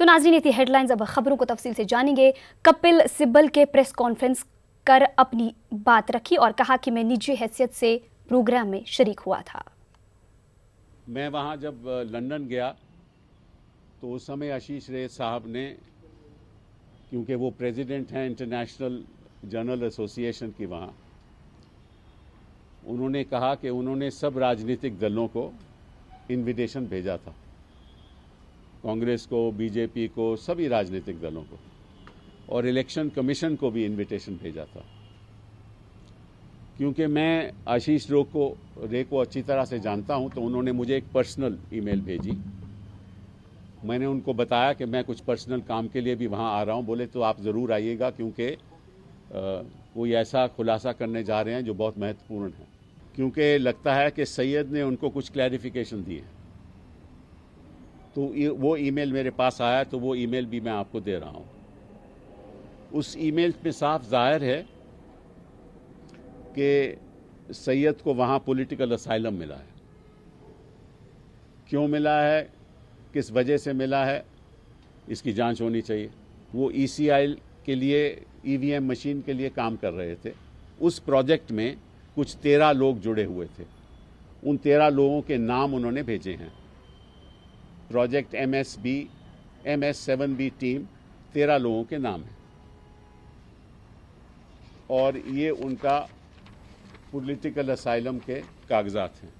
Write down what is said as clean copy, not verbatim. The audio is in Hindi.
तो नाज़रीन, ये थी हेडलाइंस। अब खबरों को तफसील से जानेंगे। कपिल सिब्बल के प्रेस कॉन्फ्रेंस कर अपनी बात रखी और कहा कि मैं निजी हैसियत से प्रोग्राम में शरीक हुआ था। मैं वहाँ जब लंदन गया तो उस समय आशीष रेस साहब ने, क्योंकि वो प्रेसिडेंट हैं इंटरनेशनल जर्नल एसोसिएशन की, वहाँ उन्होंने कहा कि उन्होंने सब राजनीतिक दलों को इनविटेशन भेजा था, कांग्रेस को, बीजेपी को, सभी राजनीतिक दलों को, और इलेक्शन कमीशन को भी इनविटेशन भेजा था। क्योंकि मैं आशीष रे को अच्छी तरह से जानता हूं, तो उन्होंने मुझे एक पर्सनल ईमेल भेजी। मैंने उनको बताया कि मैं कुछ पर्सनल काम के लिए भी वहां आ रहा हूं। बोले तो आप ज़रूर आइएगा, क्योंकि कोई ऐसा खुलासा करने जा रहे हैं जो बहुत महत्वपूर्ण है। क्योंकि लगता है कि सैयद ने उनको कुछ क्लैरिफिकेशन दिए, तो वो ईमेल मेरे पास आया, तो वो ईमेल भी मैं आपको दे रहा हूं। उस ईमेल में साफ जाहिर है कि सैयद को वहाँ पॉलिटिकल असाइलम मिला है। क्यों मिला है, किस वजह से मिला है, इसकी जांच होनी चाहिए। वो ECI के लिए, EVM मशीन के लिए काम कर रहे थे। उस प्रोजेक्ट में कुछ 13 लोग जुड़े हुए थे। उन 13 लोगों के नाम उन्होंने भेजे हैं। प्रोजेक्ट MS7B टीम 13 लोगों के नाम है, और ये उनका पॉलिटिकल असाइलम के कागजात हैं।